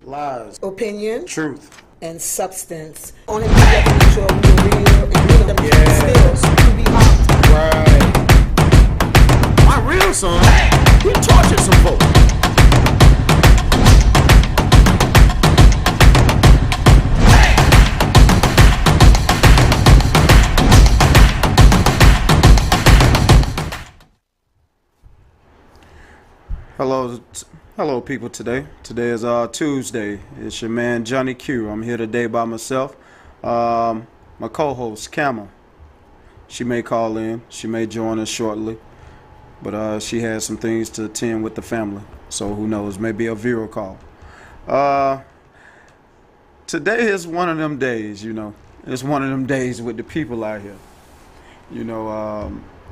lies, opinion, truth, and substance. On him, we have to make sure we're real and we them skills to be honest. right. My real son, he tortured some folks. Hello, people. Today is Tuesday. It's your man Johnny Q. I'm here today by myself. My co-host Camel. She may call in. She may join us shortly, but she has some things to attend with the family. So who knows? Maybe a video call. Today is one of them days. It's one of them days with the people out here.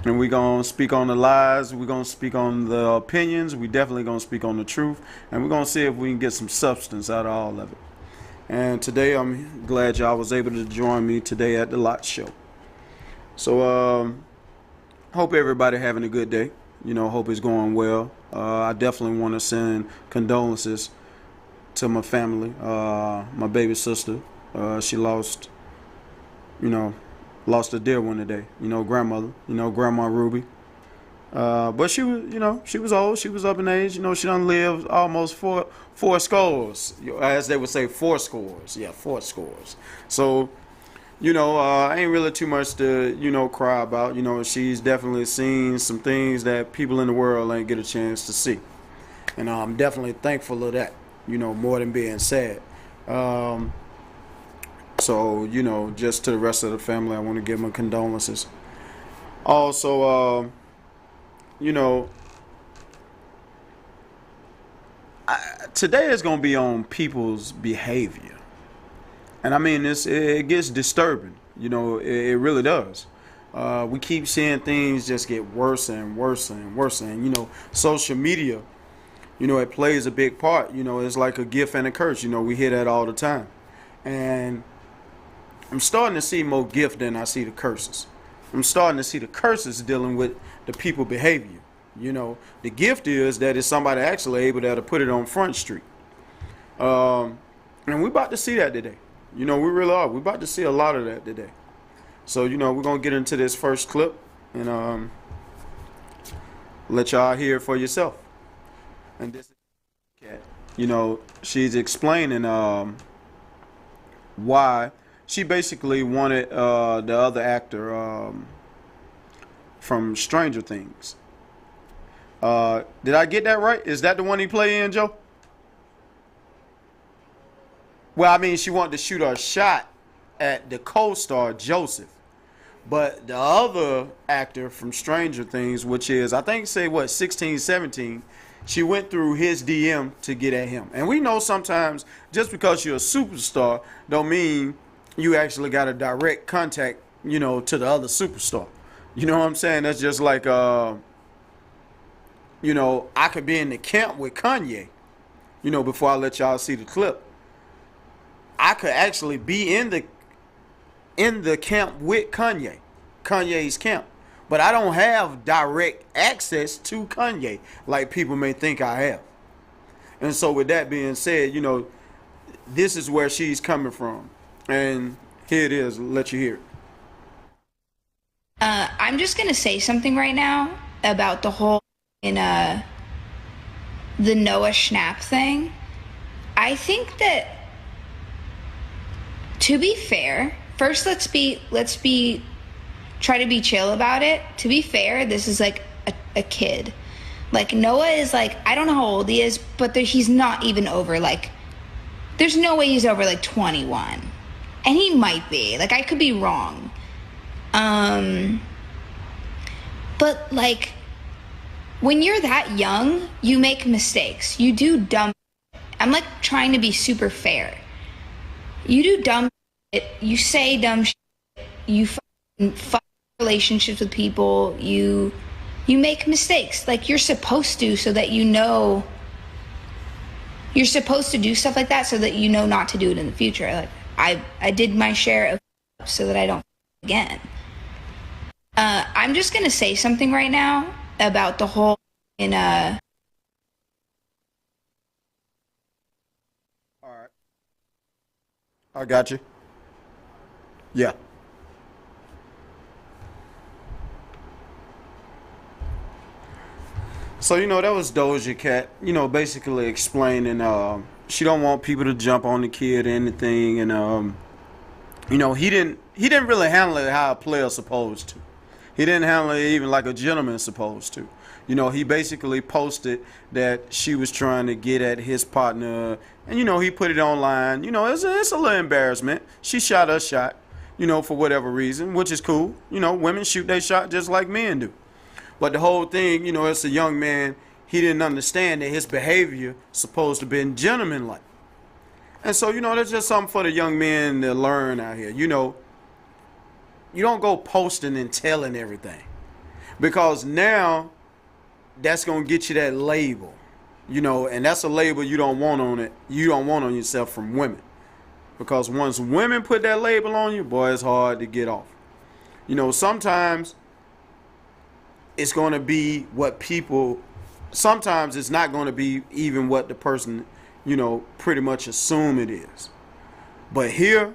And we're going to speak on the lies. We're going to speak on the opinions. We definitely going to speak on the truth. And we're going to see if we can get some substance out of all of it. And today, I'm glad y'all was able to join me today at the Lot Show. So, hope everybody having a good day. Hope it's going well. I definitely want to send condolences to my family. My baby sister, she lost a dear one today. Grandmother. Grandma Ruby. But she was, she was old. She was up in age. She done lived almost four scores, as they would say, four scores. Yeah, four scores. So, ain't really too much to, cry about. She's definitely seen some things that people in the world ain't get a chance to see. And I'm definitely thankful of that, more than being sad. So, just to the rest of the family, I want to give my condolences. Also, today is going to be on people's behavior. And I mean, it gets disturbing. It really does. We keep seeing things just get worse and worse and worse. And, social media, it plays a big part. It's like a gift and a curse. We hear that all the time. And I'm starting to see more gift than I see the curses. I'm starting to see the curses dealing with the people behavior. The gift is that it's somebody actually able to put it on Front Street. And we're about to see that today. We really are. We're about to see a lot of that today. So, we're going to get into this first clip and let y'all hear it for yourself. And this is Cat. She's explaining why she basically wanted the other actor from Stranger Things. Did I get that right? Is that the one he played in, Joe? Well, I mean, she wanted to shoot a shot at the co-star, Joseph. But the other actor from Stranger Things, which is, I think, 16, 17, she went through his DM to get at him. And we know sometimes just because you're a superstar don't mean you actually got a direct contact, to the other superstar. You know what I'm saying? That's just like, I could be in the camp with Kanye, before I let y'all see the clip. I could actually be in the camp with Kanye's camp. But I don't have direct access to Kanye like people may think I have. And so with that being said, this is where she's coming from. And here it is. Let you hear it. I'm just going to say something right now about the whole the Noah Schnapp thing. I think that, to be fair, first let's try to be chill about it. To be fair, this is like a kid. Like, Noah is like, I don't know how old he is, but he's not even over, there's no way he's over 21. And he might be. I could be wrong. But when you're that young, you make mistakes. You do dumb shit. I'm trying to be super fair. You do dumb shit. You say dumb shit. You fuck relationships with people. You make mistakes. You're supposed to, so that you're supposed to do stuff like that so that you know not to do it in the future. I did my share of so that I don't again. I'm just gonna say something right now about the whole All I got you. Yeah. So, that was Doja Cat, basically explaining she don't want people to jump on the kid or anything, and he didn't really handle it how a player's supposed to. He didn't handle it even like a gentleman's supposed to. He basically posted that she was trying to get at his partner, and he put it online. It's a little embarrassment. She shot her shot, for whatever reason, which is cool. Women shoot their shot just like men do. But the whole thing, as a young man, he didn't understand that his behavior supposed to be gentlemanlike. And so, that's just something for the young men to learn out here. You don't go posting and telling everything. Because now that's going to get you that label. And that's a label you don't want on it. You don't want on yourself from women. Because once women put that label on you, boy, it's hard to get off. Sometimes it's going to be what people, sometimes it's not going to be even what the person, pretty much assume it is. But here,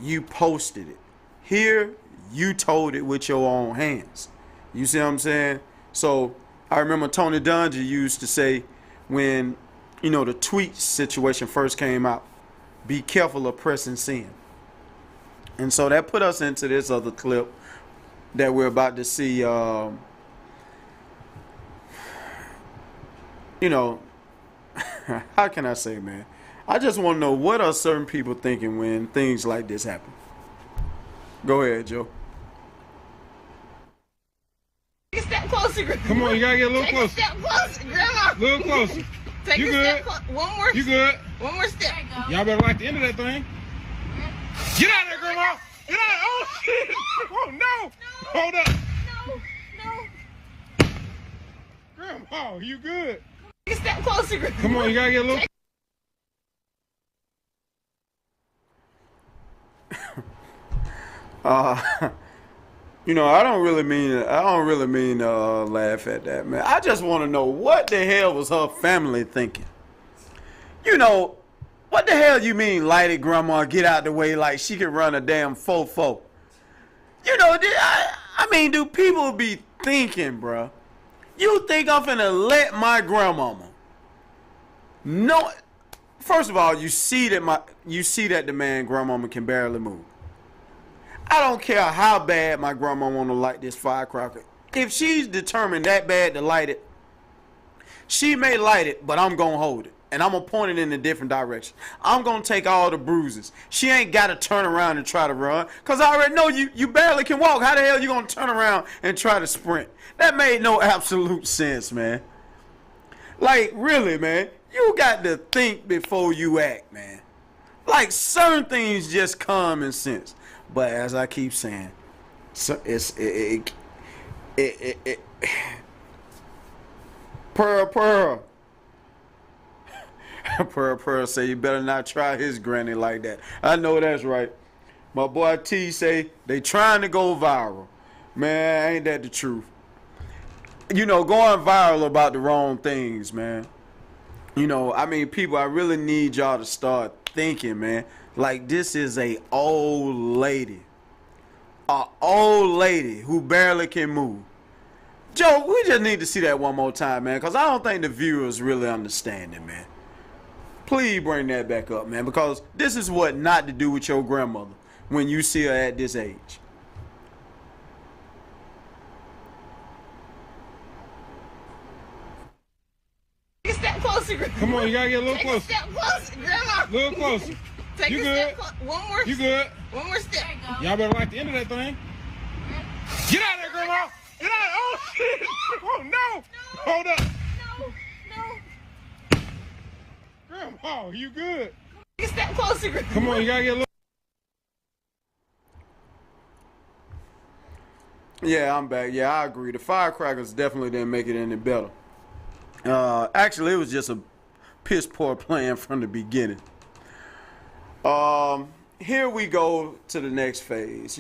you posted it. Here, you told it with your own hands. You see what I'm saying? So, I remember Tony Dungy used to say when, the tweet situation first came out, be careful of pressing sin. And so that put us into this other clip that we're about to see. How can I say, man? I just want to know, what are certain people thinking when things like this happen? Go ahead, Joe. Take a step closer, Grandma. Come on, you gotta get a little Take closer. a step closer, Grandma. A little closer. Take You a good? step closer. One more. You good? One more step. Y'all better like the end of that thing. Get out of there, Grandma! Get out! Oh shit! Oh no! Hold up! No. Grandma, you good? Take a step closer, Grandma. Come on, you gotta get a little. I don't really mean laugh at that, man. I just want to know, what the hell was her family thinking? What the hell you mean, lighted grandma, get out the way like she could run a damn fofo? I mean, do people be thinking, bruh? You think I'm finna let my grandmama? No. First of all, you see that the man grandmama can barely move. I don't care how bad my grandma want to light this firecracker. If she's determined that bad to light it, she may light it, but I'm going to hold it. And I'm going to point it in a different direction. I'm going to take all the bruises. She ain't got to turn around and try to run. Because I already know you barely can walk. How the hell you going to turn around and try to sprint? That made no absolute sense, man. Like, really, man. You got to think before you act, man. Like, certain things just common sense. But as I keep saying, so Pearl. Pearl say you better not try his granny like that. I know that's right. My boy T say they trying to go viral. Man, ain't that the truth? Going viral about the wrong things, man. People, I really need y'all to start thinking, man. Like, this is a old lady. A old lady who barely can move. Joe, we just need to see that one more time, man, because I don't think the viewers really understand it, man. Please bring that back up, man, because this is what not to do with your grandmother when you see her at this age. Take a step closer, Grandma. Come on, you gotta get a little Take a closer. step closer, Grandma. A little closer. Take You a good? step closer. One more. You good? One more step. Y'all better like the end of that thing. Get out of there, Grandma! Get out! Oh shit! Oh no! Hold up! No. Grandma, you good? Take a step closer, Grandma. Come on, you gotta get a little. Yeah, I'm back. Yeah, I agree. The firecrackers definitely didn't make it any better. Actually, it was just a piss poor plan from the beginning. Here we go to the next phase.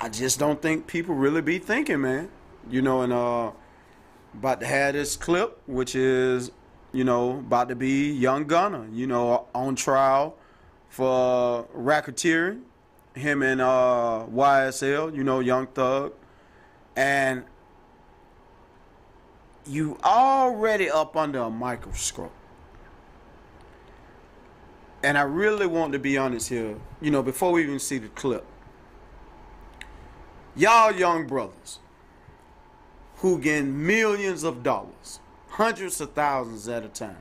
I just don't think people really be thinking, man. And about to have this clip, which is you know, about to be Young Gunner, you know, on trial for racketeering. Him and YSL, you know, Young Thug. And you already up under a microscope. And I really want to be honest here, you know, before we even see the clip. Y'all young brothers who getting millions of dollars, hundreds of thousands at a time.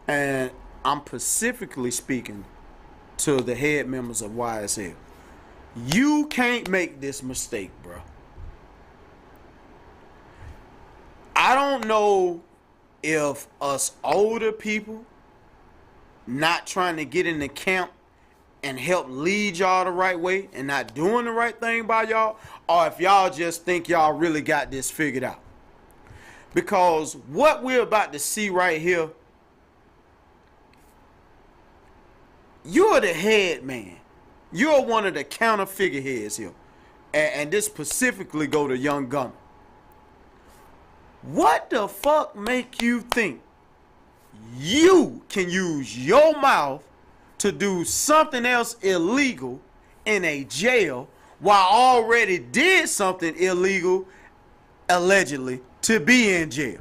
And I'm specifically speaking to the head members of YSL. You can't make this mistake, bro. I don't know if us older people not trying to get in the camp and help lead y'all the right way and not doing the right thing by y'all, or if y'all just think y'all really got this figured out. Because what we're about to see right here, you're the head man. You're one of the counter figureheads here. And this specifically go to Young Gunner. What the fuck make you think you can use your mouth to do something else illegal in a jail while already did something illegal, allegedly, to be in jail?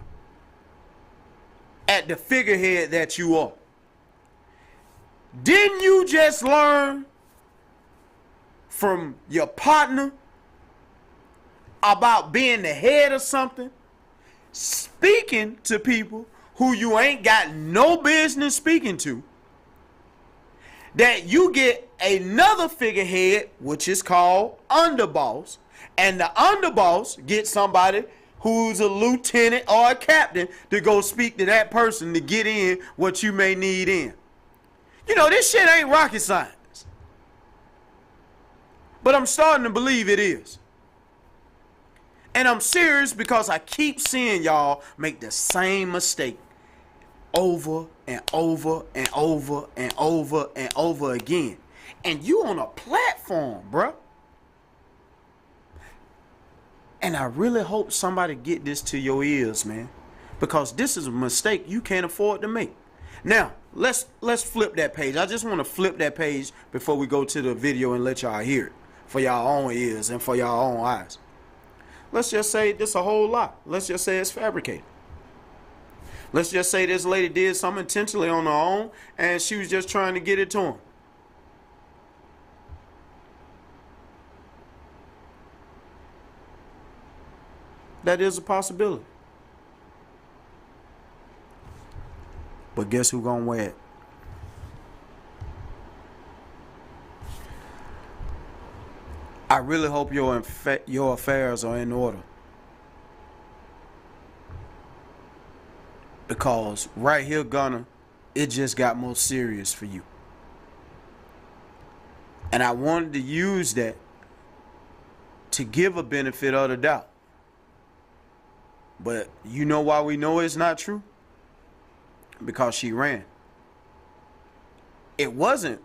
At the figurehead that you are. Didn't you just learn from your partner about being the head of something? Speaking to people who you ain't got no business speaking to, that you get another figurehead, which is called underboss, and the underboss gets somebody who's a lieutenant or a captain to go speak to that person to get in what you may need in. You know, this shit ain't rocket science. But I'm starting to believe it is. And I'm serious because I keep seeing y'all make the same mistake over and over and over and over and over again. And you on a platform, bruh. And I really hope somebody get this to your ears, man. Because this is a mistake you can't afford to make. Now, let's flip that page. I just want to flip that page before we go to the video and let y'all hear it. For y'all own ears and for y'all own eyes. Let's just say this a whole lot. Let's just say it's fabricated. Let's just say this lady did something intentionally on her own and she was just trying to get it to him. That is a possibility. But guess who gonna wear it? I really hope your affairs are in order. Because right here, Gunner, it just got more serious for you. And I wanted to use that to give a benefit of the doubt. But you know why we know it's not true? Because she ran. It wasn't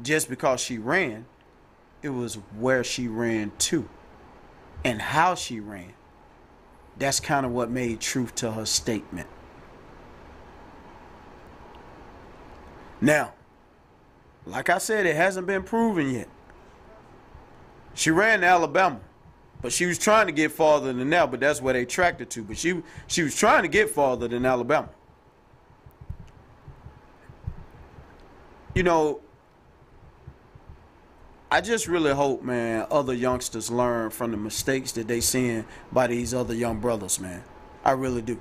just because she ran. It was where she ran to and how she ran. That's kind of what made truth to her statement. Now, like I said, it hasn't been proven yet. She ran to Alabama, but she was trying to get farther than that, but that's where they tracked her to. But she was trying to get farther than Alabama. You know, I just really hope, man, other youngsters learn from the mistakes that they seeing by these other young brothers, man. I really do.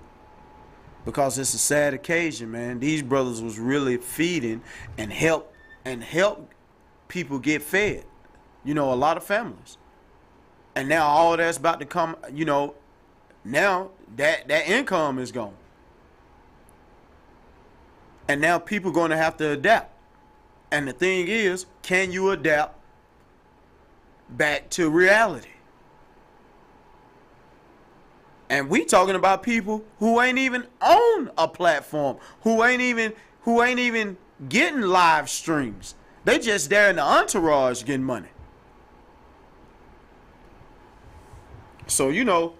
Because it's a sad occasion, man. These brothers was really feeding and help people get fed. You know, a lot of families. And now all that's about to come, you know, now that income is gone. And now people going to have to adapt. And the thing is, can you adapt back to reality? And we talking about people who ain't even on a platform, who ain't even getting live streams. They just there in the entourage getting money. So, you know,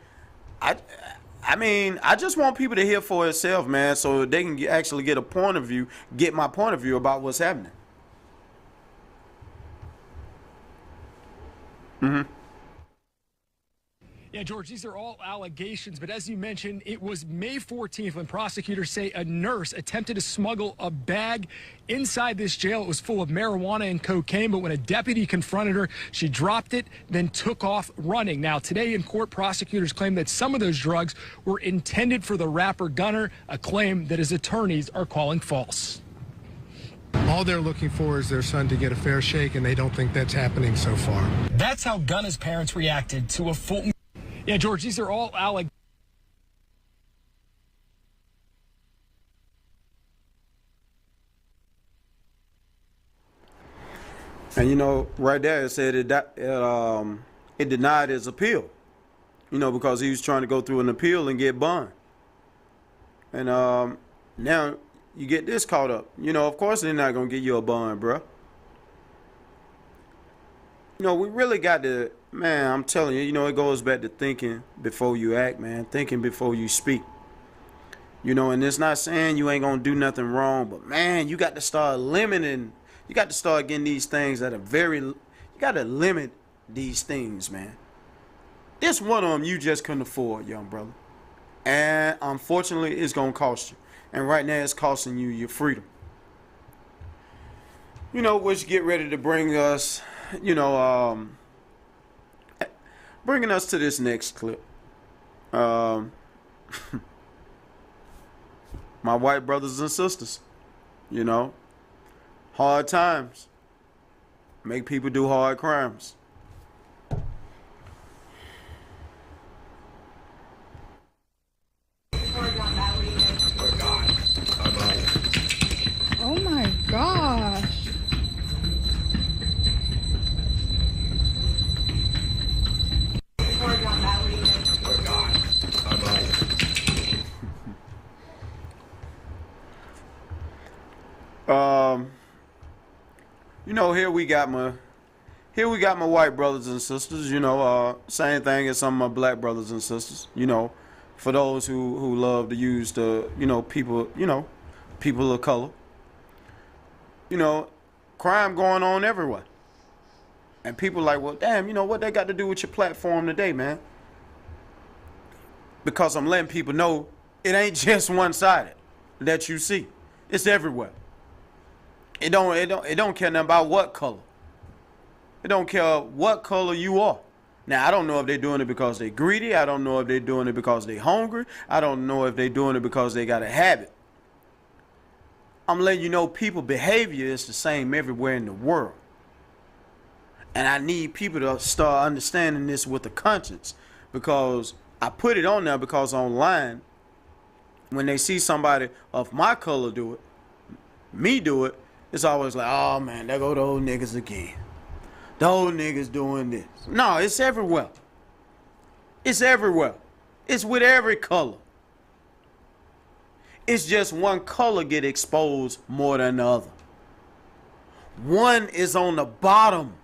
I mean, I just want people to hear for itself, man, so they can actually get a point of view, get my point of view about what's happening. Yeah, George, these are all allegations, but as you mentioned, it was May 14th when prosecutors say a nurse attempted to smuggle a bag inside this jail. It was full of marijuana and cocaine, but when a deputy confronted her, she dropped it, then took off running. Now, today in court, prosecutors claim that some of those drugs were intended for the rapper Gunna, a claim that his attorneys are calling false. All they're looking for is their son to get a fair shake, and they don't think that's happening so far. That's how Gunna's parents reacted to a Fulton. Yeah, George, these are all allegations. And you know, right there it said it denied his appeal. You know, because he was trying to go through an appeal and get bond. And now you get this caught up. You know, of course they're not gonna give you a bond, bruh. You know, we really got to, man, I'm telling you, you know, it goes back to thinking before you act, man. Thinking before you speak. You know, and it's not saying you ain't going to do nothing wrong, but, man, you got to start limiting. You got to start getting these things that are you got to limit these things, man. This one of them you just couldn't afford, young brother. And, unfortunately, it's going to cost you. And right now it's costing you your freedom. You know, which get ready to bring us... You know, bringing us to this next clip. My white brothers and sisters, you know, hard times make people do hard crimes. Oh my gosh. You know, here we got my white brothers and sisters, you know, same thing as some of my black brothers and sisters, you know, for those who love to use the, people of color. You know, crime going on everywhere. And people like, well, damn, you know, what they got to do with your platform today, man? Because I'm letting people know it ain't just one-sided that you see. It's everywhere. It don't care nothing about what color. It don't care what color you are. Now, I don't know if they're doing it because they're greedy. I don't know if they're doing it because they're hungry. I don't know if they're doing it because they got a habit. I'm letting you know people behavior is the same everywhere in the world. And I need people to start understanding this with a conscience, because I put it on there because online, when they see somebody of my color do it, me do it, it's always like, oh man, there go the old niggas again. The old niggas doing this. No, it's everywhere. It's everywhere. It's with every color. It's just one color get exposed more than the other. One is on the bottom,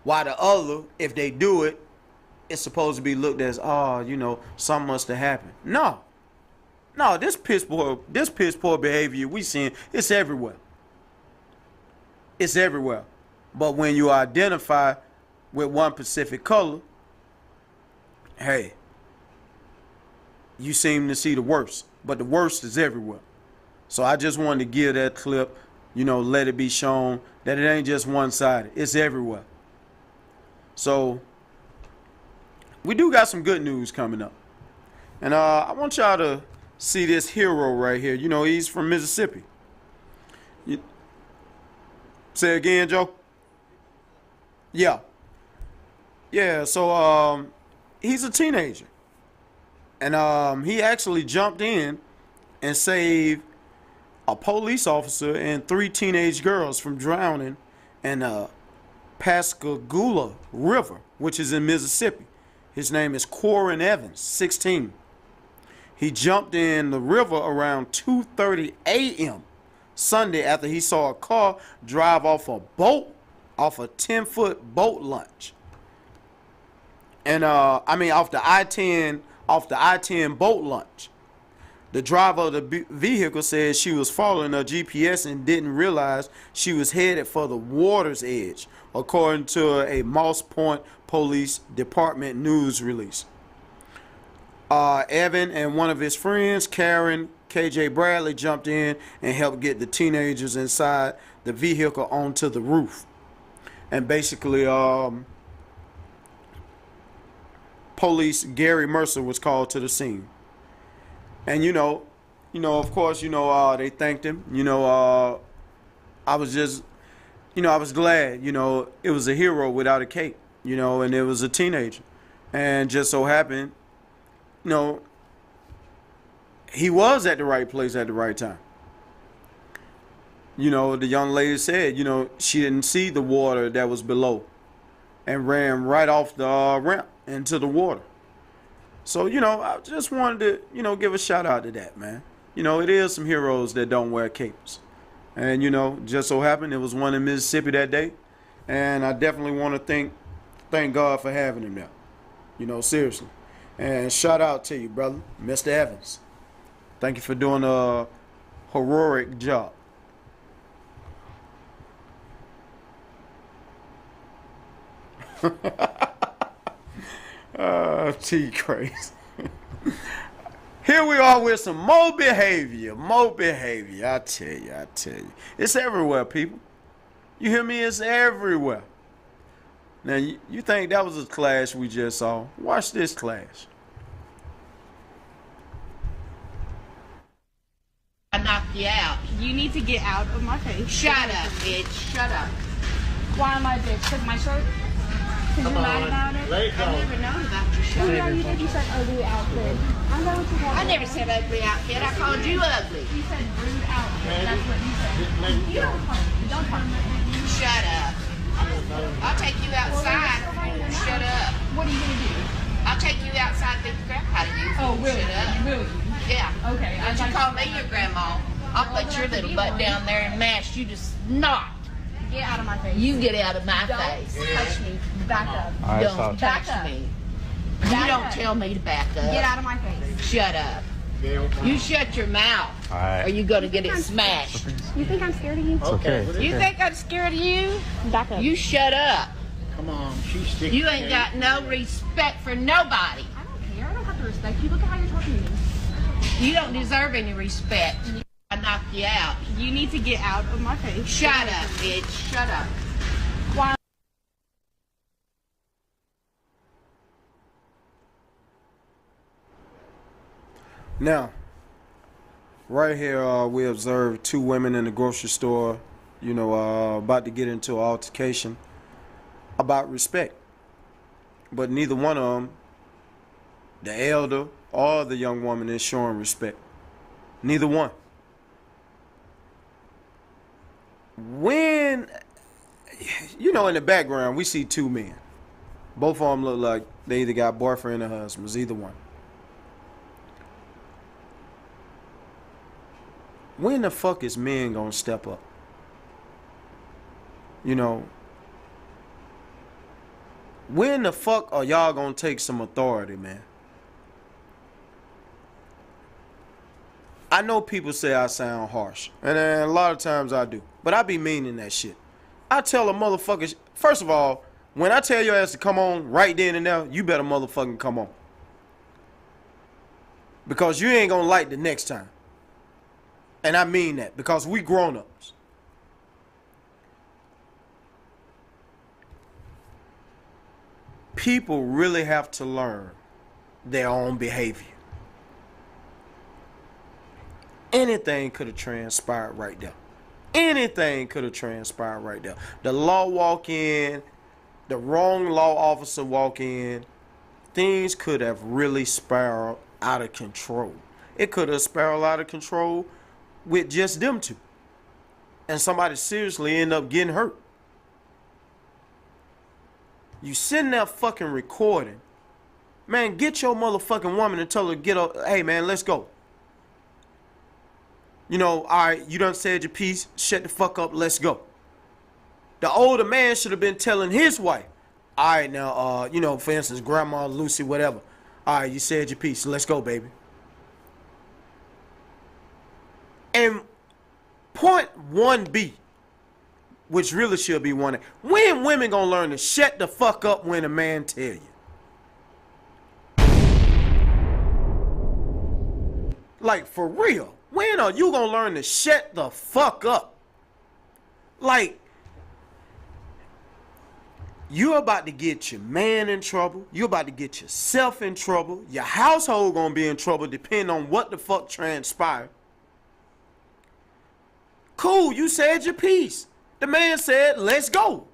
while the other, if they do it, it's supposed to be looked as, oh, you know, something must have happened. No, this piss poor behavior we seeing, it's everywhere. It's everywhere. But when you identify with one specific color, hey, you seem to see the worst. But the worst is everywhere. So I just wanted to give that clip, you know, let it be shown that it ain't just one-sided. It's everywhere. So we do got some good news coming up. And I want y'all to see this hero right here. You know, he's from Mississippi. Say again, Joe? Yeah. Yeah, so he's a teenager. And he actually jumped in and saved a police officer and 3 teenage girls from drowning in Pascagoula River, which is in Mississippi. His name is Corin Evans, 16. He jumped in the river around 2:30 a.m. Sunday after he saw a car drive off a 10-foot boat launch. And off the I-10 off the I-10 boat launch. The driver of the vehicle said she was following her GPS and didn't realize she was headed for the water's edge, according to a Moss Point Police Department news release. Evan and one of his friends, Karen KJ Bradley, jumped in and helped get the teenagers inside the vehicle onto the roof. And basically, police Gary Mercer was called to the scene. And of course, they thanked him. I was just, I was glad, it was a hero without a cape, and it was a teenager. And just so happened, he was at the right place at the right time. The young lady said, she didn't see the water that was below and ran right off the ramp into the water. So, I just wanted to, give a shout out to that, man. It is some heroes that don't wear capes. And, just so happened it was one in Mississippi that day. And I definitely want to thank God for having him there. Seriously. And shout out to you, brother, Mr. Evans. Thank you for doing a heroic job. T crazy. Here we are with some more behavior. I tell you. It's everywhere, people. You hear me? It's everywhere. Now, you think that was a clash we just saw? Watch this clash. I knocked you out. You need to get out of my face. Shut up, bitch. Shut up. Why am I a bitch? Because my shirt? Because you're mad about it? I've never known about your shirt. Oh, yeah, you did. You said ugly outfit. I know what you want. I never said ugly outfit. I called you ugly. You said rude outfit. That's what you said. You don't talk to me. Shut up. I'll take you outside. Shut up. What are you going to do? I'll take you outside and beat the crap out of you. Oh, really? Shut up. Really? Yeah. Okay. Don't you call me your grandma. I'll put your little butt down there and mash you just not. Get out of my face. You get out of my Don't face. touch me. Back up. Don't touch Back up. me. You Back don't up. tell me to back up. Get out of my face. Shut up. You shut your mouth. Alright. Or you gonna get it smashed. You think I'm scared of you? Okay. You think I'm scared of you? Back up. You shut up. Come on, she's sticking. You ain't got no respect for nobody. I don't care. I don't have to respect you. Look at how you're talking to me. You don't deserve any respect. I knocked you out. You need to get out of my face. Shut up, bitch. Shut up. Why? Now, right here, we observed two women in the grocery store, about to get into an altercation about respect. But neither one of them, the elder or the young woman, is showing respect. Neither one. When, in the background, we see two men. Both of them look like they either got boyfriend or husbands, either one. When the fuck is men gonna step up? When the fuck are y'all gonna take some authority, man? I know people say I sound harsh, and a lot of times I do, but I be meaning that shit. I tell a motherfucker, first of all, when I tell your ass to come on right then and there, you better motherfucking come on. Because you ain't gonna like the next time. And I mean that, because we grown-ups. People really have to learn their own behavior. Anything could have transpired right there. Anything could have transpired right there. The law walk in, the wrong law officer walk in, things could have really spiraled out of control. It could have spiraled out of control with just them two. And somebody seriously end up getting hurt. You sitting there fucking recording. Man, get your motherfucking woman and tell her, get up, hey man, let's go. All right, you done said your piece, shut the fuck up, let's go. The older man should have been telling his wife, all right now, for instance, Grandma Lucy, whatever. All right, you said your piece. Let's go, baby. And point 1B, which really should be one. When women gonna learn to shut the fuck up when a man tell you? Like, for real. When are you gonna learn to shut the fuck up? Like, you're about to get your man in trouble. You're about to get yourself in trouble. Your household gonna be in trouble depending on what the fuck transpired. Cool, you said your piece. The man said, let's go.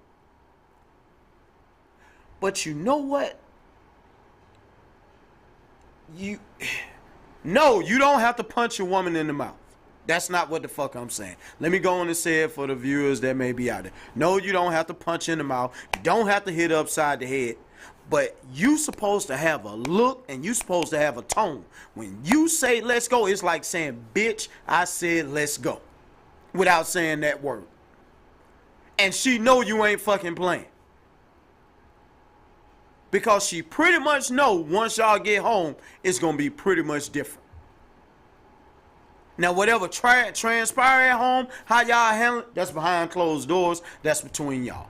But you know what? No, you don't have to punch a woman in the mouth. That's not what the fuck I'm saying. Let me go on and say it for the viewers that may be out there. No, you don't have to punch in the mouth. You don't have to hit her upside the head. But you supposed to have a look and you supposed to have a tone. When you say let's go, it's like saying, bitch, I said let's go. Without saying that word. And she know you ain't fucking playing. Because she pretty much know once y'all get home, it's going to be pretty much different. Now, whatever transpire at home, how y'all handle it, that's behind closed doors. That's between y'all.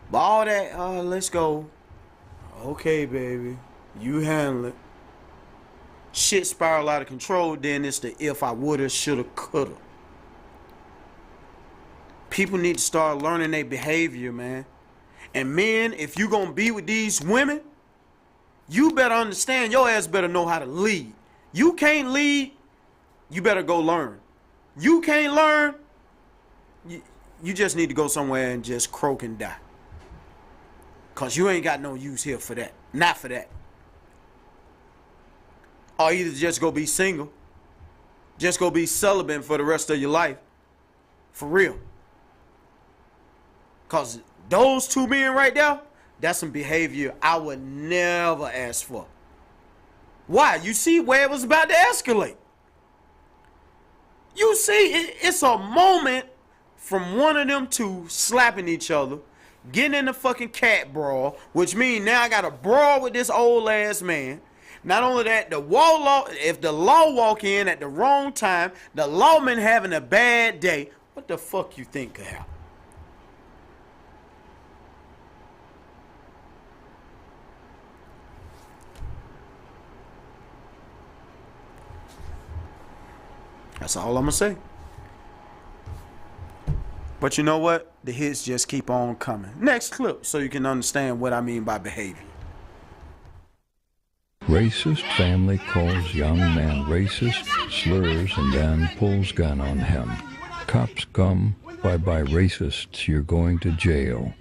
But all that, let's go. Okay, baby. You handle it. Shit spiral out of control, then it's the if I woulda, shoulda, coulda. People need to start learning their behavior, man. And men, if you gonna be with these women, you better understand your ass better know how to lead. You can't lead, you better go learn. You can't learn, you just need to go somewhere and just croak and die. Cause you ain't got no use here for that. Not for that. Or either just go be single. Just go be celibate for the rest of your life. For real. Cause those two men right there, that's some behavior I would never ask for. Why? You see where it was about to escalate. You see, it's a moment from one of them two slapping each other, getting in the fucking cat brawl, which means now I got to brawl with this old ass man. Not only that, if the law walk in at the wrong time, the lawman having a bad day, what the fuck you think could happen? That's all I'm gonna say. But you know what? The hits just keep on coming. Next clip so you can understand what I mean by behavior. Racist family calls young man racist, slurs, and then pulls gun on him. Cops come, bye-bye racists, you're going to jail.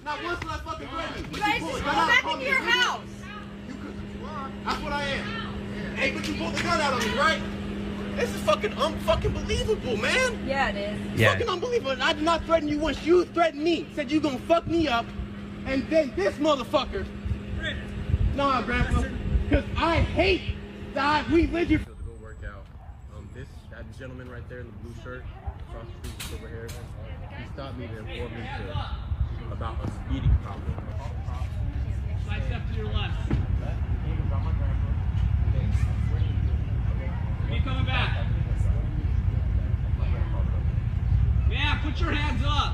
Now, what's my fucking ready? You guys just go back into your house. That's what I am. Hey, but you pulled the gun out on me, right? This is fucking unfucking believable, man. Yeah, it is. Yeah. Fucking unbelievable. I did not threaten you once. You threatened me. Said you gonna fuck me up. And then this motherfucker. Nah, Grandpa. Because I hate that we live here. To go work out. That gentleman right there in the blue shirt, across the street, over here, he stopped me to inform me about a speeding problem. Side step to your left. Are you coming back? Yeah, put your hands up.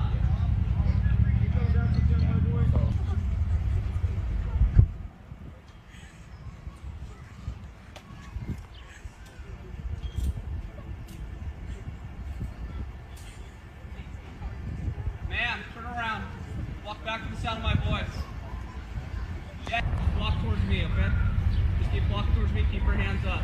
Man, turn around. Walk back to the sound of my voice. Yeah, walk towards me, okay? Just keep walking towards me, keep your hands up.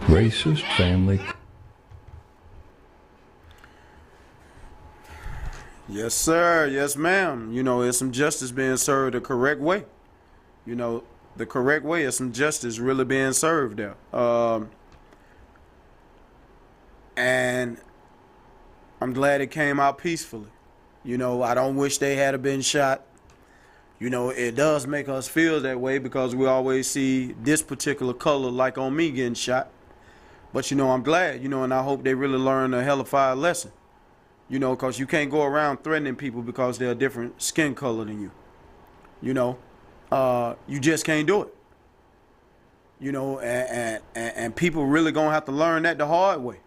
Racist family. Yes, sir. Yes, ma'am. You know, there's some justice being served the correct way. You know, the correct way is some justice really being served there. And I'm glad it came out peacefully. You know, I don't wish they had been shot. You know, it does make us feel that way because we always see this particular color, like on me, getting shot. But, you know, I'm glad, you know, and I hope they really learn a hellified lesson. You know, because you can't go around threatening people because they're a different skin color than you. You know, you just can't do it. You know, and people really going to have to learn that the hard way.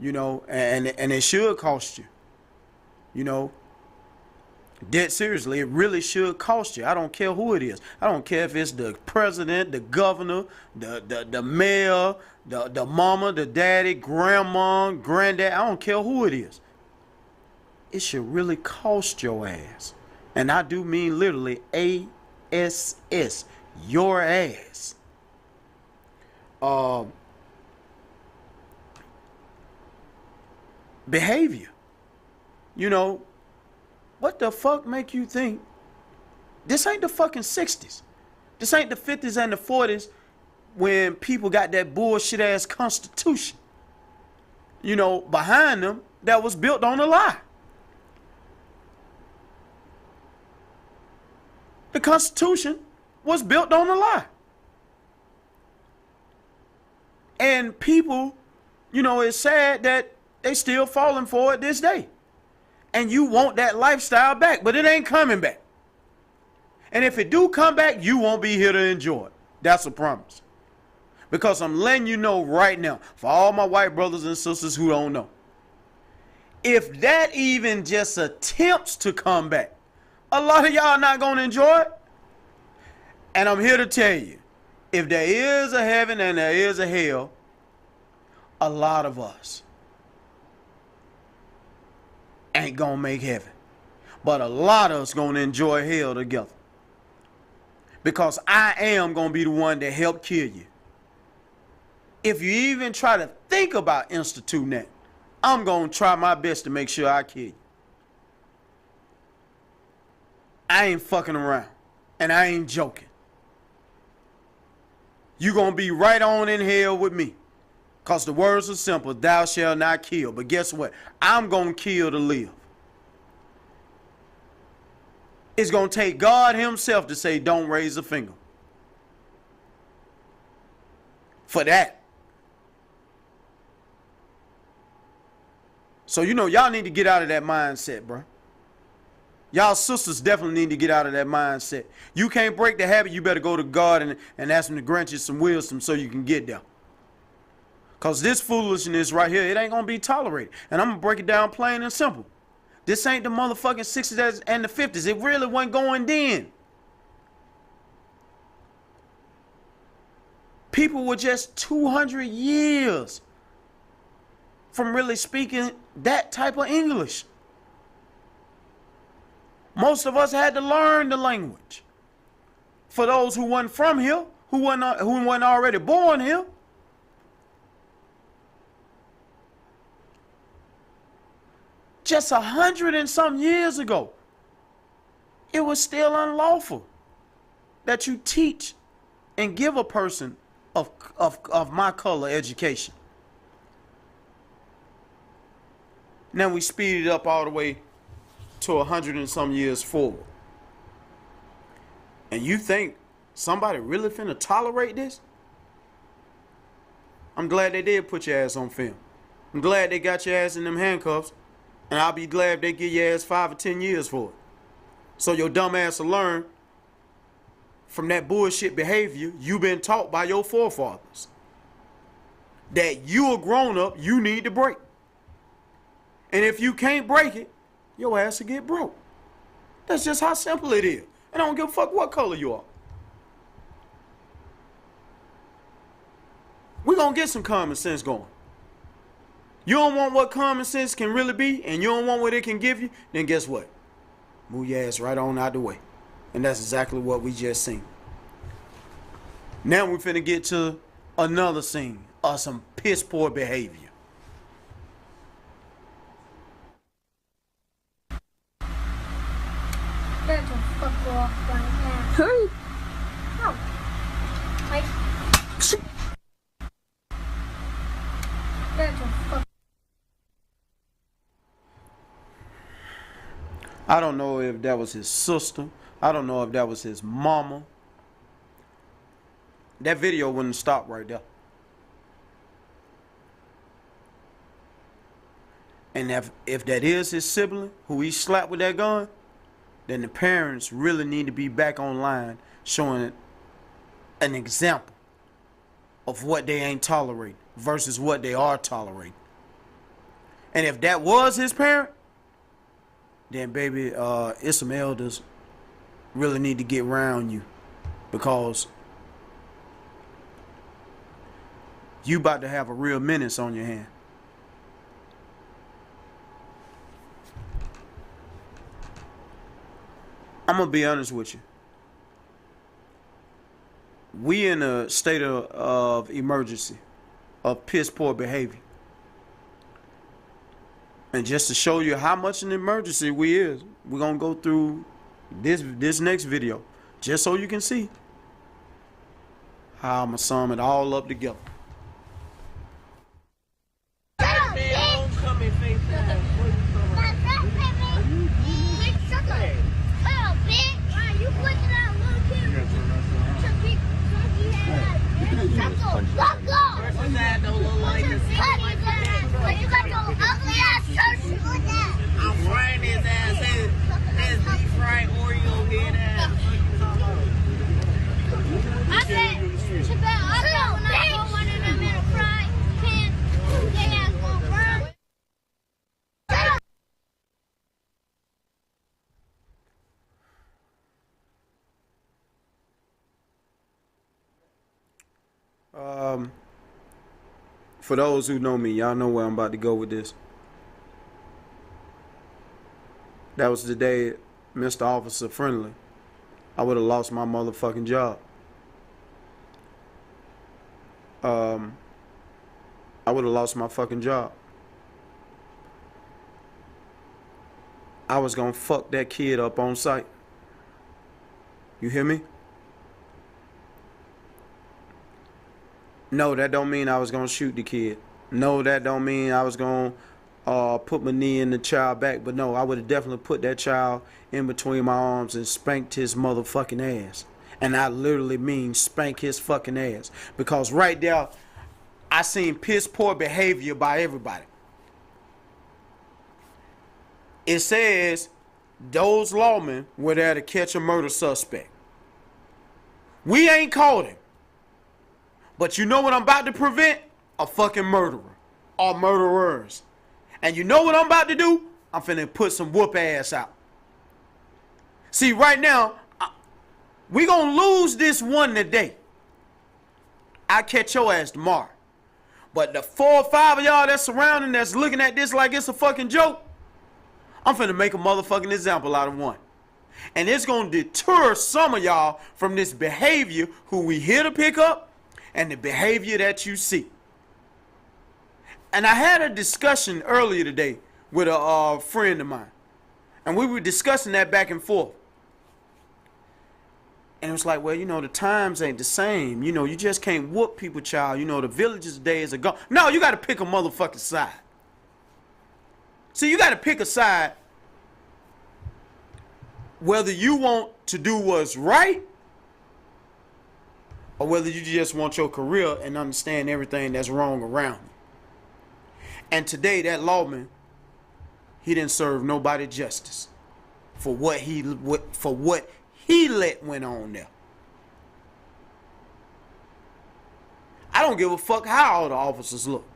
You know, and it should cost you. You know, dead seriously, it really should cost you. I don't care who it is. I don't care if it's the president, the governor, the mayor, the mama, the daddy, grandma, granddad. I don't care who it is. It should really cost your ass. And I do mean literally ASS, your ass. Behavior. You know, what the fuck make you think this ain't the fucking 60s? This ain't the 50s and the 40s when people got that bullshit ass constitution, you know, behind them that was built on a lie. The Constitution was built on a lie. And people, you know, it's sad that they still falling for it this day. And you want that lifestyle back, but it ain't coming back. And if it do come back, you won't be here to enjoy it. That's a promise. Because I'm letting you know right now, for all my white brothers and sisters who don't know, if that even just attempts to come back, a lot of y'all not going to enjoy it. And I'm here to tell you, if there is a heaven and there is a hell, a lot of us ain't going to make heaven. But a lot of us going to enjoy hell together. Because I am going to be the one that helped kill you. If you even try to think about instituting that, I'm going to try my best to make sure I kill you. I ain't fucking around. And I ain't joking. You going to be right on in hell with me. Because the words are simple. Thou shalt not kill. But guess what? I'm going to kill to live. It's going to take God himself to say, don't raise a finger. For that. So, you know, y'all need to get out of that mindset, bro. Y'all sisters definitely need to get out of that mindset. You can't break the habit, you better go to God and ask him to grant you some wisdom so you can get there. Because this foolishness right here, it ain't going to be tolerated. And I'm going to break it down plain and simple. This ain't the motherfucking 60s and the 50s. It really wasn't going then. People were just 200 years from really speaking that type of English. Most of us had to learn the language. For those who weren't from here, who weren't already born here. Just 100 and some years ago, it was still unlawful that you teach and give a person of my color education. Now we speed it up all the way to 100 and some years forward. And you think somebody really finna tolerate this? I'm glad they did put your ass on film. I'm glad they got your ass in them handcuffs. And I'll be glad if they give your ass 5 or 10 years for it. So your dumb ass will learn from that bullshit behavior you've been taught by your forefathers. That you a grown up, you need to break. And if you can't break it, your ass will get broke. That's just how simple it is. And I don't give a fuck what color you are. We're going to get some common sense going. You don't want what common sense can really be, and you don't want what it can give you, then guess what? Move your ass right on out the way. And that's exactly what we just seen. Now we're finna get to another scene of some piss poor behavior. Better fuck off right now. Hurry. No. Like. Better fuck. I don't know if that was his sister I don't know if that was his mama. That video wouldn't stop right there. And if that is his sibling who he slapped with that gun, then the parents really need to be back online showing an example of what they ain't tolerating versus what they are tolerating. And if that was his parent, then baby, it's some elders really need to get around you, because you about to have a real menace on your hand. I'm gonna be honest with you. We in a state of emergency, of piss poor behavior. And just to show you how much an emergency we is, we're gonna go through this next video, just so you can see how I'm gonna sum it all up together. I'm riding his ass. His deep fried Oreo head ass. I bet when I go one of them in a fry pan, they ass gonna burn. For those who know me, y'all know where I'm about to go with this. That was the day, Mr. Officer Friendly, I would have lost my motherfucking job. I would have lost my fucking job. I was gonna fuck that kid up on sight. You hear me? No, that don't mean I was gonna shoot the kid. No, that don't mean I was gonna put my knee in the child back. But no, I would have definitely put that child in between my arms and spanked his motherfucking ass. And I literally mean spank his fucking ass. Because right there, I seen piss poor behavior by everybody. It says those lawmen were there to catch a murder suspect. We ain't caught him. But you know what I'm about to prevent? A fucking murderer. Or murderers. And you know what I'm about to do? I'm finna put some whoop ass out. See, right now, we gonna lose this one today. I catch your ass tomorrow. But the 4 or 5 of y'all that's surrounding, that's looking at this like it's a fucking joke, I'm finna make a motherfucking example out of one. And it's gonna deter some of y'all from this behavior who we here to pick up, and the behavior that you see. And I had a discussion earlier today with a friend of mine. And we were discussing that back and forth. And it was like, well, you know, the times ain't the same. You know, you just can't whoop people, child. You know, the village's days are gone. No, you got to pick a motherfucking side. See, you got to pick a side whether you want to do what's right or whether you just want your career and understand everything that's wrong around you. And today, that lawman, he didn't serve nobody justice for what he let went on there. I don't give a fuck how all the officers look.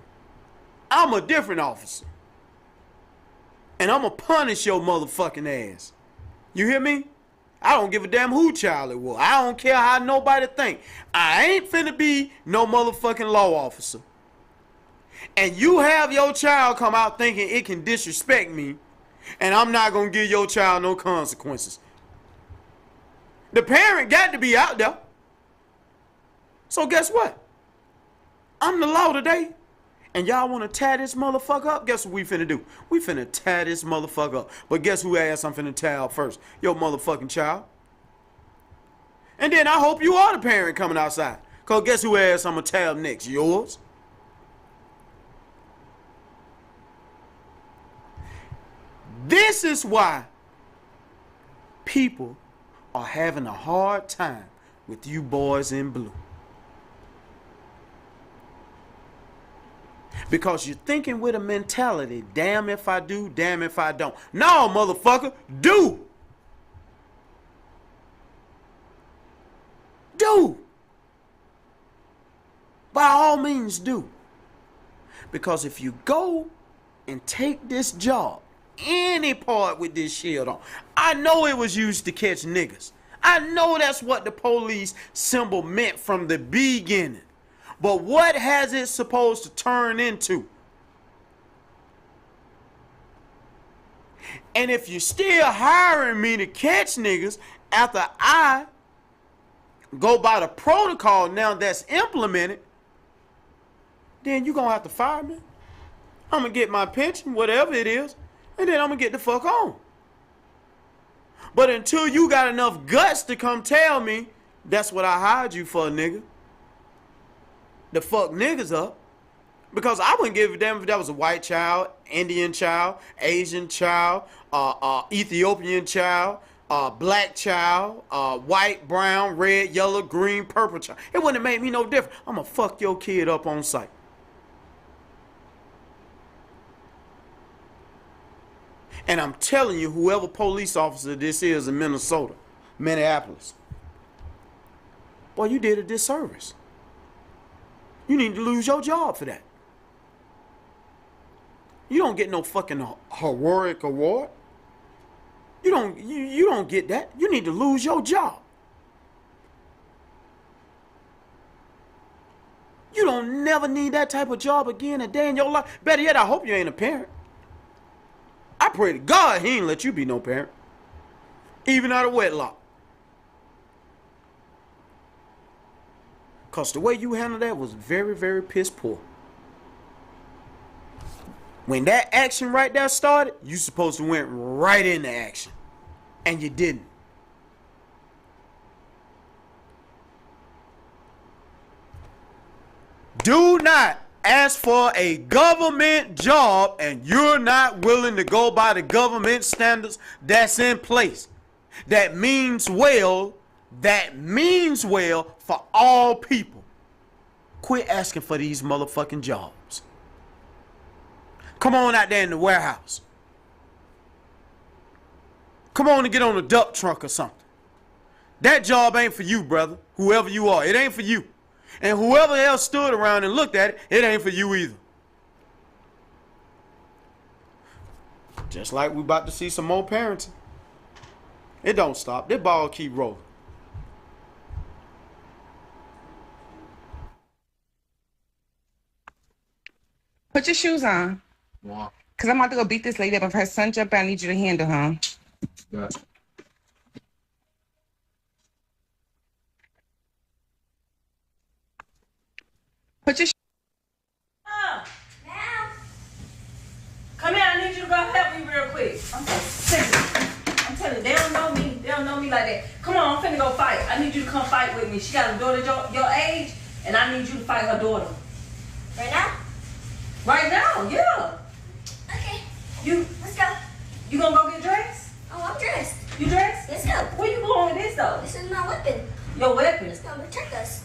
I'm a different officer. And I'm gonna punish your motherfucking ass. You hear me? I don't give a damn who child it was. I don't care how nobody think. I ain't finna be no motherfucking law officer. And you have your child come out thinking it can disrespect me, and I'm not gonna give your child no consequences. The parent got to be out there. So guess what? I'm the law today. And y'all want to tie this motherfucker up? Guess what we finna do? We finna tie this motherfucker up. But guess who ass I'm finna tie up first? Your motherfucking child. And then I hope you are the parent coming outside. Because guess who ass I'm gonna tie up next? Yours. This is why people are having a hard time with you boys in blue. Because you're thinking with a mentality, damn if I do, damn if I don't. No, motherfucker, do. Do. By all means, do. Because if you go and take this job, any part with this shield on, I know it was used to catch niggas. I know that's what the police symbol meant from the beginning. But what has it supposed to turn into? And if you're still hiring me to catch niggas after I go by the protocol now that's implemented, then you're going to have to fire me. I'm going to get my pension, whatever it is, and then I'm going to get the fuck on. But until you got enough guts to come tell me that's what I hired you for, nigga, to fuck niggas up, because I wouldn't give a damn if that was a white child, Indian child, Asian child, Ethiopian child, black child, white, brown, red, yellow, green, purple child. It wouldn't have made me no different. I'm going to fuck your kid up on sight. And I'm telling you, whoever police officer this is in Minnesota, Minneapolis, boy, you did a disservice. You need to lose your job for that. You don't get no fucking heroic award. You don't get that. You need to lose your job. You don't never need that type of job again a day in your life. Better yet, I hope you ain't a parent. I pray to God he ain't let you be no parent. Even out of wedlock. Because the way you handled that was very, very piss poor. When that action right there started, you supposed to went right into action. And you didn't. Do not ask for a government job and you're not willing to go by the government standards that's in place. That means well for all people. Quit asking for these motherfucking jobs. Come on out there in the warehouse. Come on and get on a dump truck or something. That job ain't for you, brother. Whoever you are, it ain't for you. And whoever else stood around and looked at it, it ain't for you either. Just like we about to see some more parenting. It don't stop. That ball keep rolling. Put your shoes on. Why? Because I'm about to go beat this lady up. If her son jump out, I need you to handle her. Yeah. Put your Come here, I need you to go help me real quick. I'm telling you, they don't know me. They don't know me like that. Come on, I'm finna go fight. I need you to come fight with me. She got a daughter your age, and I need you to fight her daughter. Right now? Right now, yeah. Okay. Let's go. You gonna go get dressed? Oh, I'm dressed. You dressed? Let's go. Where you going with this though? This is my weapon. Your weapon? It's gonna protect us.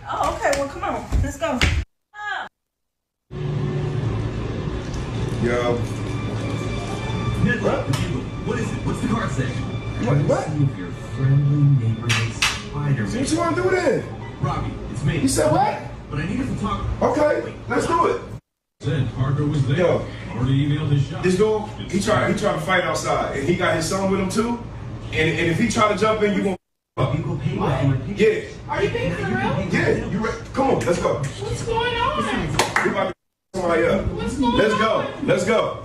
Oh, okay. Well, come on. Let's go. Yo. What is it? What's the card say? What? Your friendly neighborhood Spider-Man. So what you want to do then? Robbie, it's me. You said what? But I needed to talk. Okay, let's do it. Said Parker was there. Yo. Already emailed his shot. This dude, he tried to fight outside, and he got his son with him too. And if he try to jump in, you gonna. You go pay for my picture. Yeah. Are you being for real? Yeah. You ready? Come on, let's go. What's going on? We about to somebody up. What's going Let's on? go. Let's go.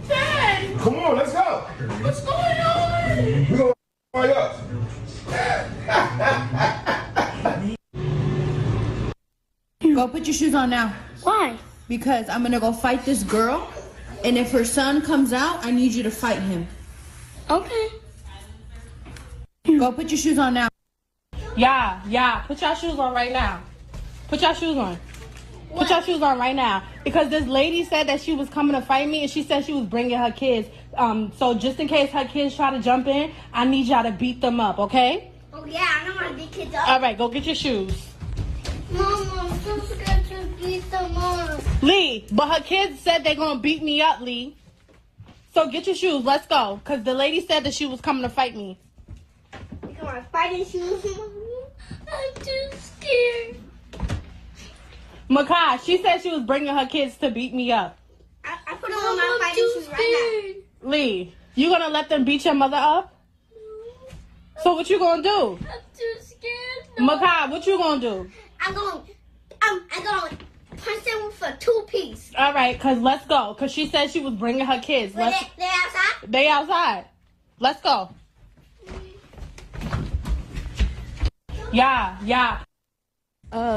Dad, Come on, let's go. what's going on? We gonna somebody up. Go put your shoes on now. Why? Because I'm gonna go fight this girl, and if her son comes out, I need you to fight him. Okay. Go put your shoes on now. Yeah. Put your shoes on right now. Put your shoes on. Put your shoes on right now. Because this lady said that she was coming to fight me, and she said she was bringing her kids. So just in case her kids try to jump in, I need y'all to beat them up, okay? Oh yeah, I don't want to beat kids up. All right, go get your shoes. Mom, I'm so scared to beat them up. Lee, but her kids said they're going to beat me up, Lee. So get your shoes. Let's go. Because the lady said that she was coming to fight me. You got my fighting shoes, Mommy? I'm too scared. Makai, she said she was bringing her kids to beat me up. I put on my fighting shoes right now. Lee, you going to let them beat your mother up? So what you going to do? I'm too scared. No. Makai, what you going to do? I'm going to punch them for 2-piece. All right, because let's go. Because she said she was bringing her kids. They outside? They outside. Let's go. Yeah.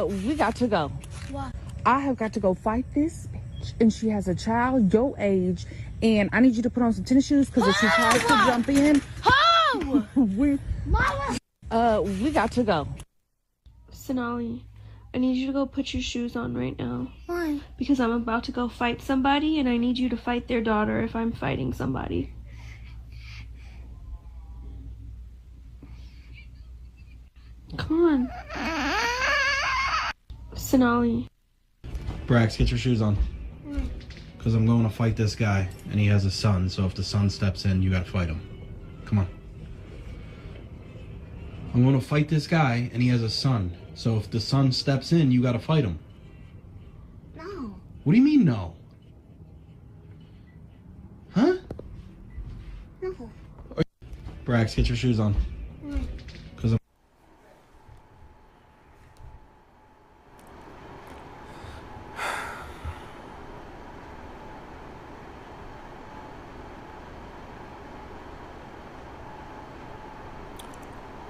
We got to go. What? I have got to go fight this bitch, and she has a child your age, and I need you to put on some tennis shoes because if she tries to jump in, Mama! we got to go. Sonali, I need you to go put your shoes on right now. Why? Because I'm about to go fight somebody, and I need you to fight their daughter if I'm fighting somebody. Come on. Sonali. Brax, get your shoes on. Because I'm going to fight this guy, and he has a son, so if the son steps in, you gotta fight him. Come on. I'm going to fight this guy, and he has a son, so if the son steps in, you gotta fight him. No. What do you mean, no? Huh? No. Brax, get your shoes on. Because I'm...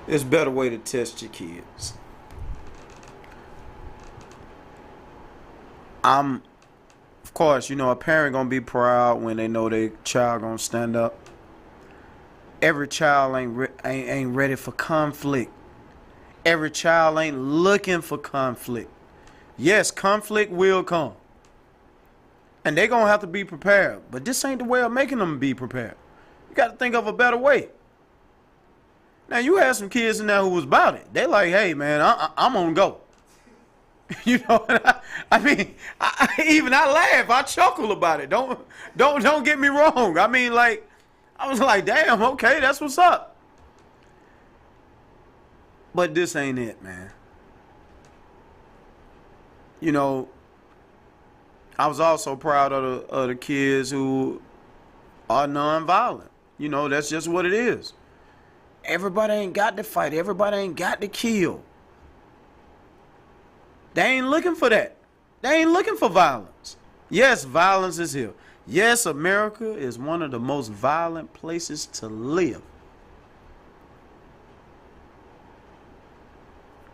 It's a better way to test your kids. Of course, a parent gonna be proud when they know their child gonna stand up. Every child ain't ready for conflict. Every child ain't looking for conflict. Yes, conflict will come, and they gonna have to be prepared. But this ain't the way of making them be prepared. You got to think of a better way. Now, you had some kids in there who was about it. They like, hey, man, I'm gonna go. I mean, I laugh, I chuckle about it. Don't get me wrong. I mean, like, I was like, damn, okay, that's what's up. But this ain't it, man. I was also proud of the kids who are nonviolent. That's just what it is. Everybody ain't got to fight. Everybody ain't got to kill. They ain't looking for that. They ain't looking for violence. Yes, violence is here. Yes, America is one of the most violent places to live.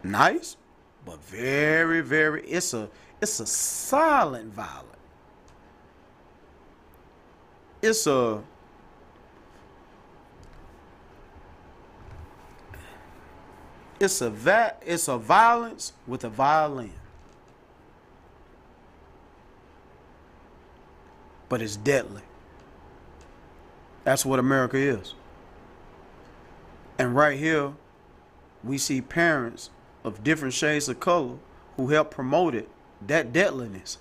Nice, but very, very, it's a silent violence. It's a violence with a violin. But it's deadly. That's what America is. And right here, we see parents of different shades of color who help promote it, that deadliness.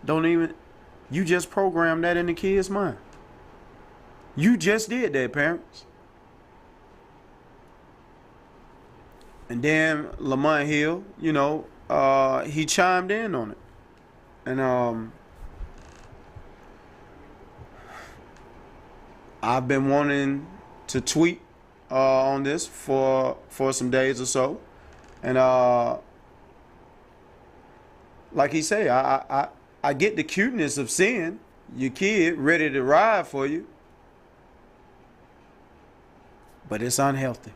You just programmed that in the kid's mind. You just did that, parents. And then Lamont Hill, he chimed in on it. And I've been wanting to tweet on this for some days or so. And like he say, I get the cuteness of seeing your kid ready to ride for you. But it's unhealthy.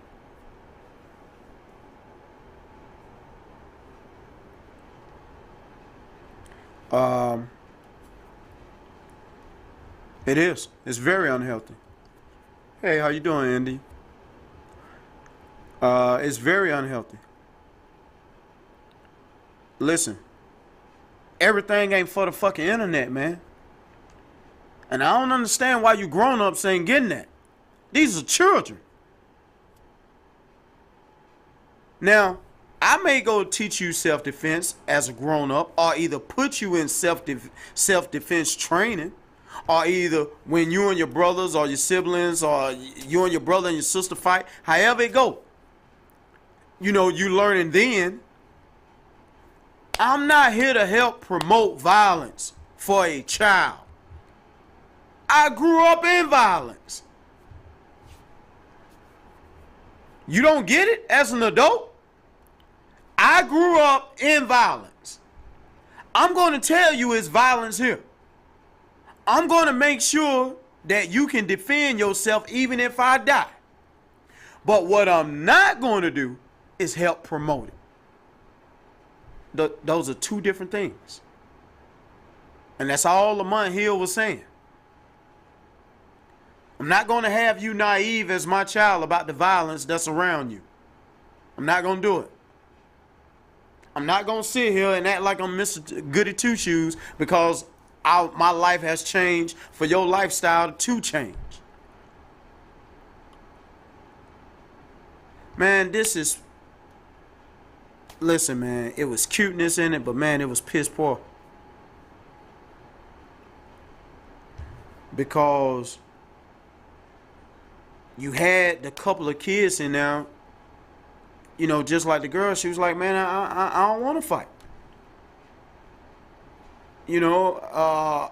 It is. It's very unhealthy. Hey, how you doing, Andy? It's very unhealthy. Listen, Everything ain't for the fucking internet, man. And I don't understand why you grown-ups ain't getting that. These are children. Now, I may go teach you self-defense as a grown-up, or either put you in self-defense training, or either when you and your brothers or your siblings or you and your brother and your sister fight, however it go. You know, you learning then. I'm not here to help promote violence for a child. I grew up in violence. You don't get it as an adult? I grew up in violence. I'm going to tell you it's violence here. I'm going to make sure that you can defend yourself even if I die. But what I'm not going to do is help promote it. Those are two different things. And that's all Lamont Hill was saying. I'm not going to have you naive as my child about the violence that's around you. I'm not going to do it. I'm not going to sit here and act like I'm Mr. Goody Two-Shoes because my life has changed for your lifestyle to change. Man, this is... Listen, man, it was cuteness in it, but man, it was piss poor. Because you had the couple of kids in there, you know, just like the girl, she was like, man, I don't want to fight. You know,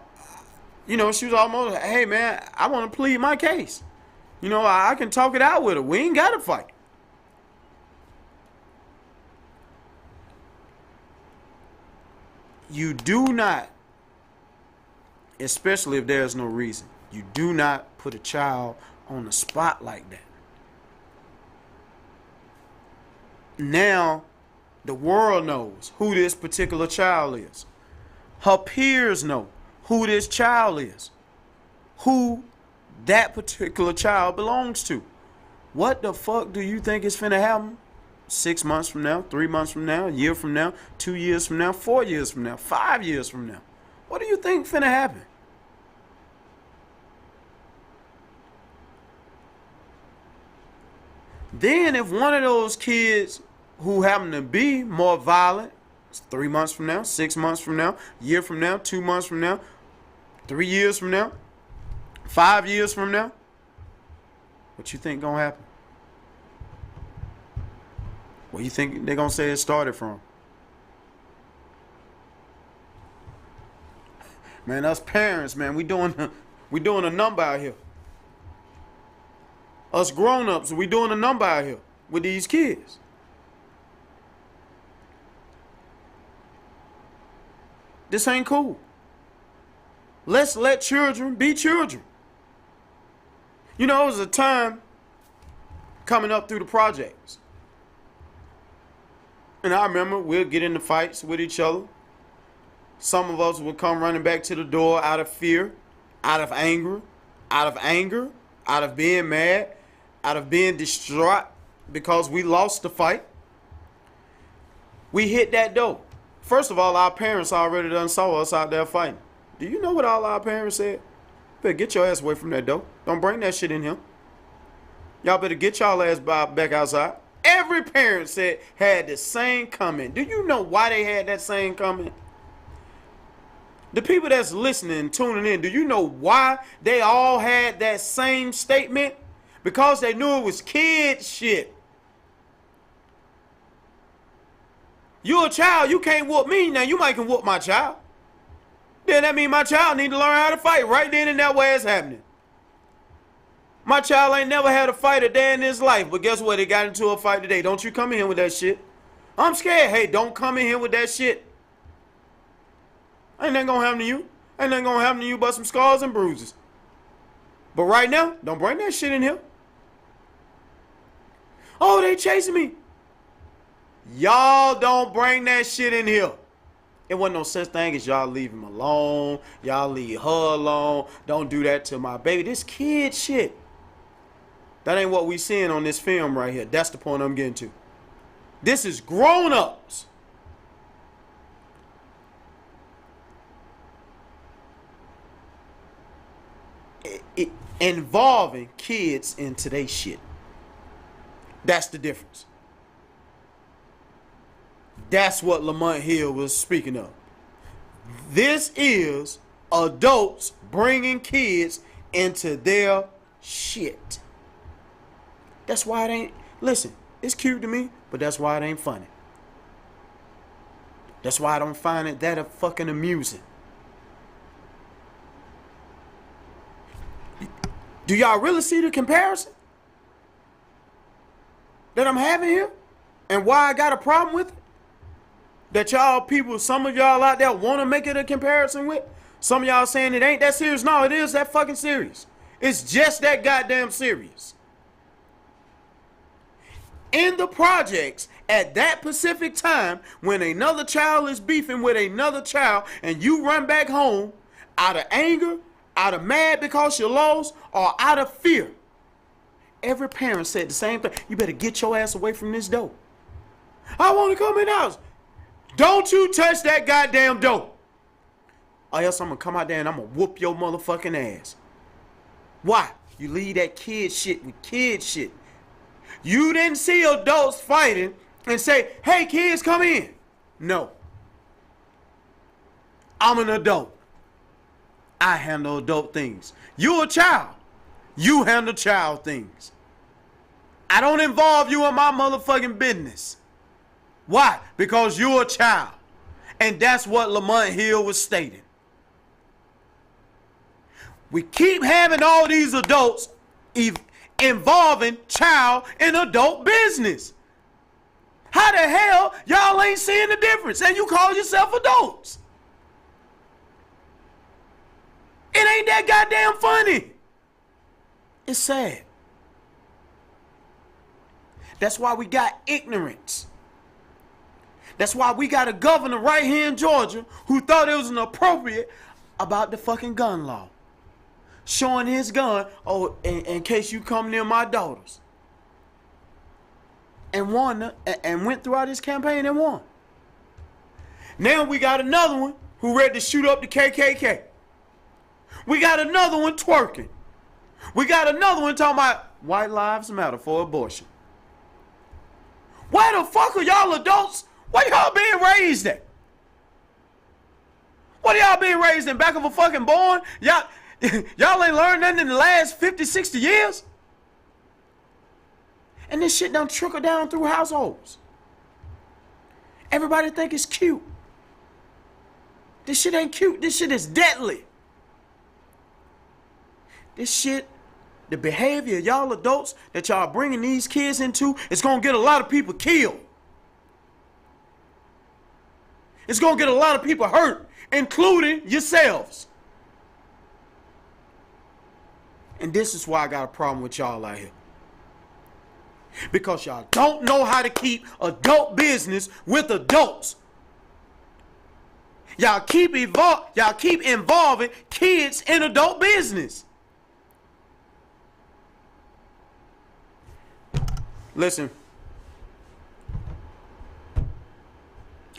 she was almost, hey, man, I want to plead my case. You know, I can talk it out with her. We ain't got to fight. You do not, especially if there's no reason, you do not put a child on the spot like that. Now, the world knows who this particular child is. Her peers know who this child is, who that particular child belongs to. What the fuck do you think is finna happen 6 months from now, 3 months from now, a year from now, 2 years from now, 4 years from now, 5 years from now? What do you think finna happen? Then if one of those kids who happen to be more violent, 3 months from now, 6 months from now, a year from now, 2 months from now, 3 years from now, 5 years from now, what you think gonna happen? Where you think they're gonna say it started from? Man, us parents, man, we doing a number out here. Us grown-ups, we doing a number out here with these kids. This ain't cool. Let's let children be children. You know, it was a time coming up through the projects. And I remember we'd get into fights with each other. Some of us would come running back to the door out of fear, out of anger, out of being mad, out of being distraught because we lost the fight. We hit that door. First of all, our parents already done saw us out there fighting. Do you know what all our parents said? Better get your ass away from that door. Don't bring that shit in here. Y'all better get y'all ass back outside. Every parent had the same comment. Do you know why they had that same comment? The people that's listening, tuning in, do you know why they all had that same statement? Because they knew it was kid shit. You a child, you can't whoop me. Now you might can whoop my child. Then that means my child need to learn how to fight right then and that way it's happening. My child ain't never had a fight a day in his life, but guess what? He got into a fight today. Don't you come in here with that shit. I'm scared. Hey, don't come in here with that shit. Ain't nothing gonna happen to you. Ain't nothing gonna happen to you but some scars and bruises. But right now, don't bring that shit in here. Oh, they chasing me. Y'all don't bring that shit in here. It wasn't no such thing as y'all leave him alone. Y'all leave her alone. Don't do that to my baby. This kid shit. That ain't what we seeing on this film right here. That's the point I'm getting to. This is grown-ups. involving kids in today's shit. That's the difference. That's what Lamont Hill was speaking of. This is adults bringing kids into their shit. That's why it ain't, listen, it's cute to me, but that's why it ain't funny. That's why I don't find it that fucking amusing. Do y'all really see the comparison that I'm having here? And why I got a problem with it? That y'all people, some of y'all out there want to make it a comparison with? Some of y'all saying it ain't that serious. No, it is that fucking serious. It's just that goddamn serious. In the projects, at that specific time, when another child is beefing with another child and you run back home out of anger, out of mad because you lost, or out of fear, every parent said the same thing. You better get your ass away from this door. I want to come in the house. Don't you touch that goddamn door, or else I'm going to come out there and I'm going to whoop your motherfucking ass. Why? You leave that kid shit with kid shit. You didn't see adults fighting and say, hey, kids, come in. No. I'm an adult. I handle adult things. You're a child. You handle child things. I don't involve you in my motherfucking business. Why? Because you're a child. And that's what Lamont Hill was stating. We keep having all these adults involving child and adult business. How the hell y'all ain't seeing the difference and you call yourself adults? It ain't that goddamn funny. It's sad. That's why we got ignorance. That's why we got a governor right here in Georgia who thought it was inappropriate about the fucking gun law. Showing his gun, oh, in case you come near my daughters. And won, and went throughout his campaign and won. Now we got another one who ready to shoot up the KKK. We got another one twerking. We got another one talking about white lives matter for abortion. Where the fuck are y'all adults? Where y'all being raised at? What are y'all being raised in? Back of a fucking barn? Y'all ain't learned nothing in the last 50, 60 years? And this shit done trickle down through households. Everybody think it's cute. This shit ain't cute. This shit is deadly. This shit, the behavior of y'all adults that y'all bringing these kids into, it's gonna get a lot of people killed. It's gonna get a lot of people hurt, including yourselves. And this is why I got a problem with y'all out here. Because y'all don't know how to keep adult business with adults. Y'all keep involving kids in adult business. Listen,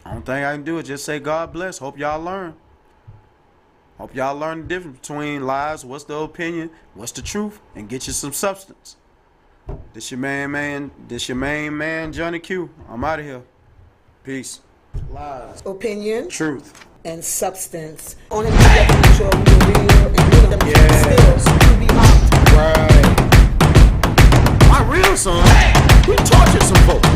only thing I can do is just say God bless. Hope y'all learn. Hope y'all learn the difference between lies, what's the opinion, what's the truth, and get you some substance. This your main man, Johnny Q. I'm out of here. Peace. Lies, opinion, truth, and substance. Only we have to make sure we're real and give them skills to be honest. Right. My real son, we tortured some folks.